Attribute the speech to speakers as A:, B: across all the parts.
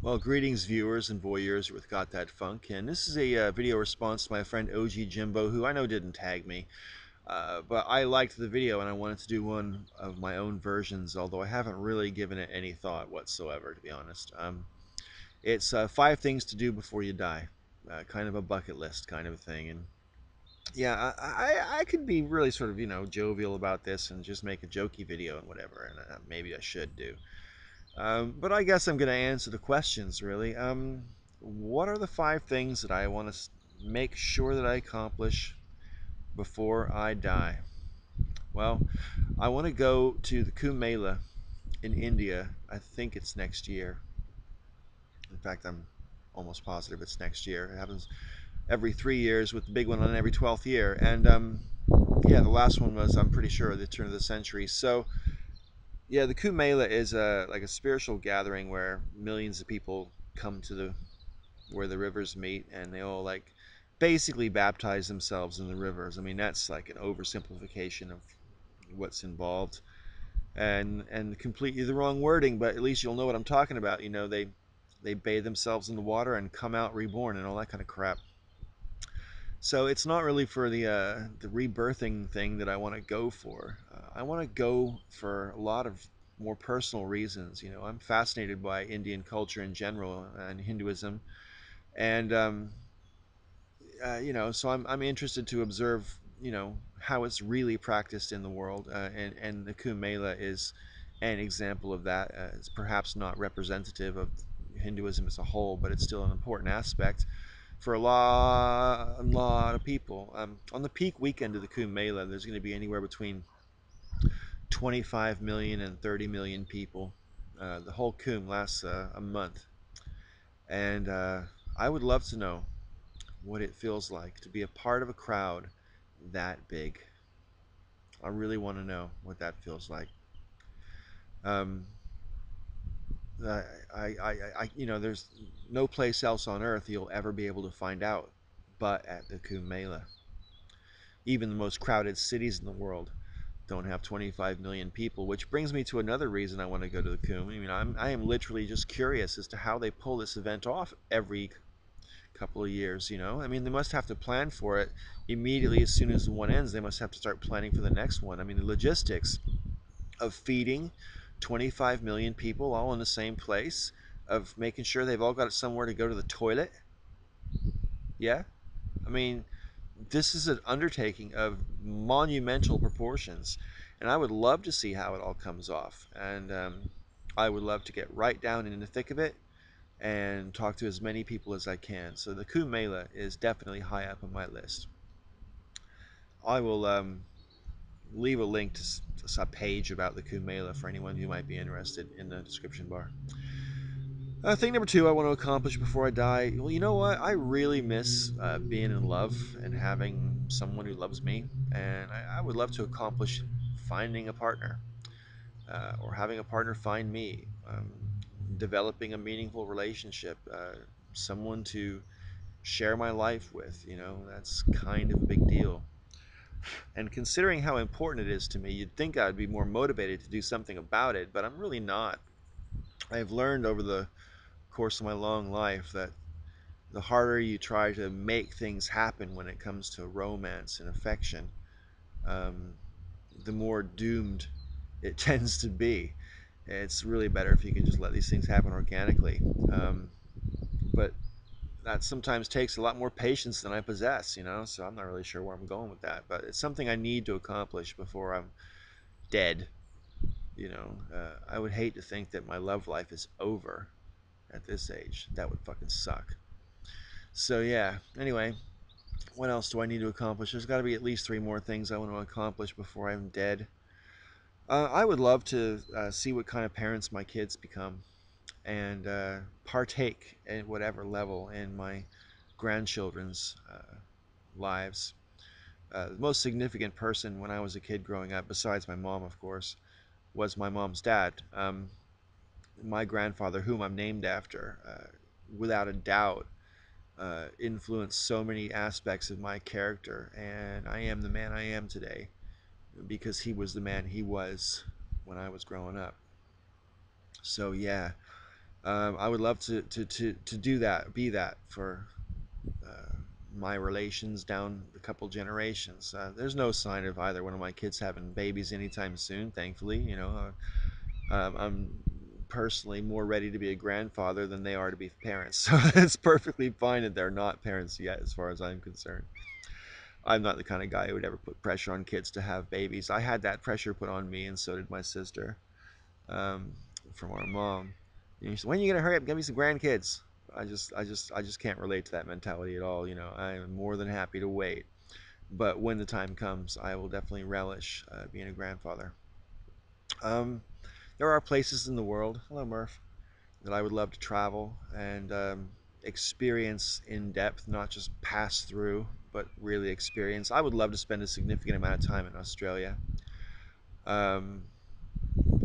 A: Well, greetings, viewers and voyeurs with Got That Funk, and this is a video response to my friend OG Jimbo, who I know didn't tag me, but I liked the video and I wanted to do one of my own versions, although I haven't really given it any thought whatsoever, to be honest. It's 5 things to do before you die, kind of a bucket list kind of a thing, and yeah, I could be really sort of, jovial about this and just make a jokey video and whatever, and maybe I should do. But I guess I'm going to answer the questions, really. What are the 5 things that I want to make sure that I accomplish before I die? Well, I want to go to the Kumbh Mela in India. I think it's next year. In fact, I'm almost positive it's next year. It happens every 3 years, with the big one on every 12th year. And yeah, the last one was, I'm pretty sure, the turn of the century. So yeah, the Kumbh Mela is like a spiritual gathering where millions of people come to the where the rivers meet, and they all like basically baptize themselves in the rivers. I mean, that's like an oversimplification of what's involved, and completely the wrong wording, but at least you'll know what I'm talking about. They bathe themselves in the water and come out reborn and all that kind of crap. So it's not really for the rebirthing thing that I want to go for. I want to go for a lot of more personal reasons. I'm fascinated by Indian culture in general and Hinduism, and so I'm interested to observe, how it's really practiced in the world, and the Kumbh Mela is an example of that. It's perhaps not representative of Hinduism as a whole, but it's still an important aspect for a lot of people. On the peak weekend of the Kumbh Mela, there's going to be anywhere between 25 million and 30 million people. The whole Kumbh lasts a month, and I would love to know what it feels like to be a part of a crowd that big. I really want to know what that feels like. Um, there's no place else on earth you'll ever be able to find out but at the Kumbh Mela. Even the most crowded cities in the world don't have 25 million people, which brings me to another reason I want to go to the Kumbh. I mean, I am literally just curious as to how they pull this event off every couple of years. I mean, they must have to plan for it immediately as soon as the one ends. They must have to start planning for the next one. I mean, the logistics of feeding 25 million people all in the same place, of making sure they've all got somewhere to go to the toilet. Yeah, I mean, this is an undertaking of monumental proportions, and I would love to see how it all comes off. And I would love to get right down in the thick of it and talk to as many people as I can. So the Kumbh Mela is definitely high up on my list. I will leave a link to a page about the Kumbh Mela for anyone who might be interested in the description bar. Thing number 2 I want to accomplish before I die. Well, you know what? I really miss being in love and having someone who loves me, and I would love to accomplish finding a partner, or having a partner find me, developing a meaningful relationship, someone to share my life with. That's kind of a big deal. And considering how important it is to me, you'd think I'd be more motivated to do something about it, but I'm really not. I've learned over the course of my long life that the harder you try to make things happen when it comes to romance and affection, um, the more doomed it tends to be. It's really better if you can just let these things happen organically. But that sometimes takes a lot more patience than I possess, so I'm not really sure where I'm going with that. But it's something I need to accomplish before I'm dead. I would hate to think that my love life is over at this age. That would fucking suck. So yeah, anyway, what else do I need to accomplish? There's got to be at least 3 more things I want to accomplish before I'm dead. I would love to see what kind of parents my kids become, and partake at whatever level in my grandchildren's lives. The most significant person when I was a kid growing up, besides my mom, of course, was my mom's dad. My grandfather, whom I'm named after, without a doubt, influenced so many aspects of my character, and I am the man I am today because he was the man he was when I was growing up. So yeah, I would love to do that, be that for uh, my relations down a couple generations. There's no sign of either one of my kids having babies anytime soon, thankfully. I'm personally more ready to be a grandfather than they are to be parents. So it's perfectly fine that they're not parents yet, as far as I'm concerned. I'm not the kind of guy who would ever put pressure on kids to have babies. I had that pressure put on me, and so did my sister, um, from our mom. You know, she said, when are you gonna hurry up and give me some grandkids? I just can't relate to that mentality at all. I am more than happy to wait, but when the time comes, I will definitely relish being a grandfather. Um, there are places in the world, hello Murph, that I would love to travel and experience in depth, not just pass through, but really experience. I would love to spend a significant amount of time in Australia. Um,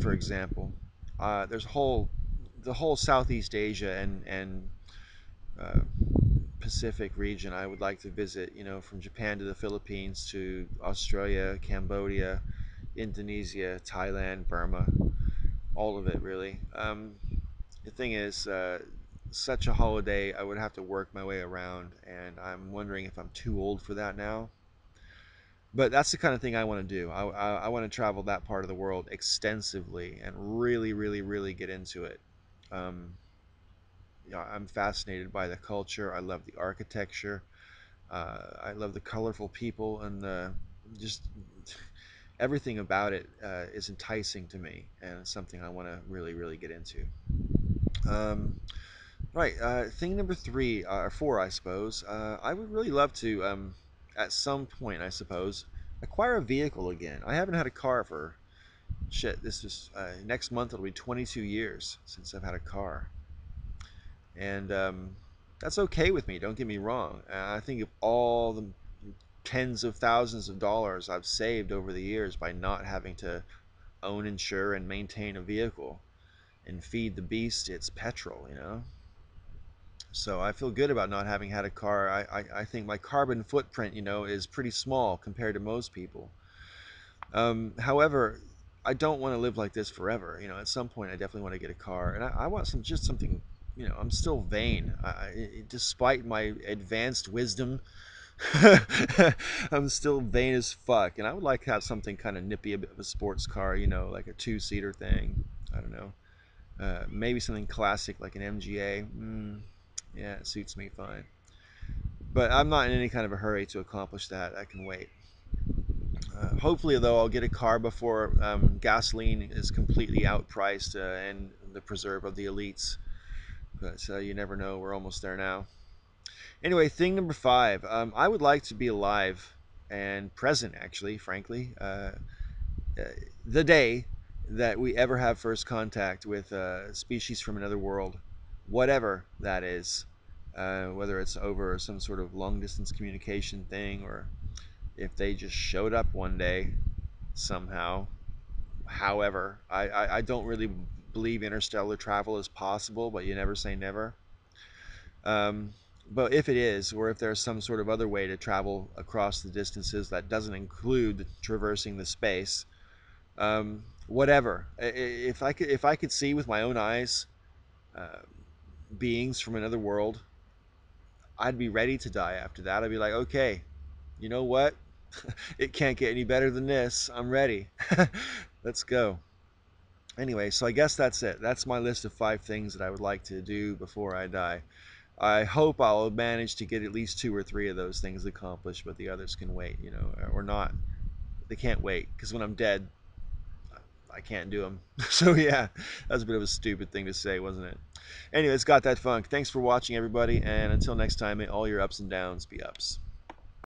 A: for example, there's the whole Southeast Asia and uh, Pacific region I would like to visit. From Japan to the Philippines to Australia, Cambodia, Indonesia, Thailand, Burma, all of it really. The thing is, such a holiday, I would have to work my way around, and I'm wondering if I'm too old for that now. But that's the kind of thing I want to do. I want to travel that part of the world extensively and really, really, really get into it. Um, I'm fascinated by the culture. I love the architecture. I love the colorful people and just everything about it is enticing to me, and it's something I want to really, really get into. Um, Right. Thing number three, or four, I suppose. I would really love to, at some point, I suppose, acquire a vehicle again. I haven't had a car for shit. This is next month. It'll be 22 years since I've had a car, and that's okay with me. Don't get me wrong. I think of all the tens of thousands of dollars I've saved over the years by not having to own, insure, and maintain a vehicle and feed the beast its petrol. So I feel good about not having had a car. I think my carbon footprint, is pretty small compared to most people. However, I don't want to live like this forever. At some point, I definitely want to get a car, and I want just something. I'm still vain. Despite my advanced wisdom, I'm still vain as fuck, and I would like to have something kind of nippy, a bit of a sports car. Like a two-seater thing. I don't know. Maybe something classic like an MGA. Yeah, it suits me fine. But I'm not in any kind of a hurry to accomplish that. I can wait. Hopefully, though, I'll get a car before gasoline is completely outpriced and the preserve of the elites. But you never know. We're almost there now. Anyway, thing number five. I would like to be alive and present, actually, frankly, uh, the day that we ever have first contact with a species from another world, whatever that is, whether it's over some sort of long distance communication thing or if they just showed up one day somehow. However, I don't really believe interstellar travel is possible, but you never say never. Um, but if it is, or if there's some sort of other way to travel across the distances that doesn't include traversing the space, whatever. If I could see with my own eyes uh, beings from another world, I'd be ready to die after that. I'd be like, okay, you know what? It can't get any better than this. I'm ready. Let's go. Anyway, so I guess that's it. That's my list of five things that I would like to do before I die. I hope I'll manage to get at least two or three of those things accomplished, but the others can wait, or not. They can't wait because when I'm dead, I can't do them. So yeah, that's a bit of a stupid thing to say, wasn't it? Anyway, it's got that funk. Thanks for watching, everybody, and until next time, may all your ups and downs be ups.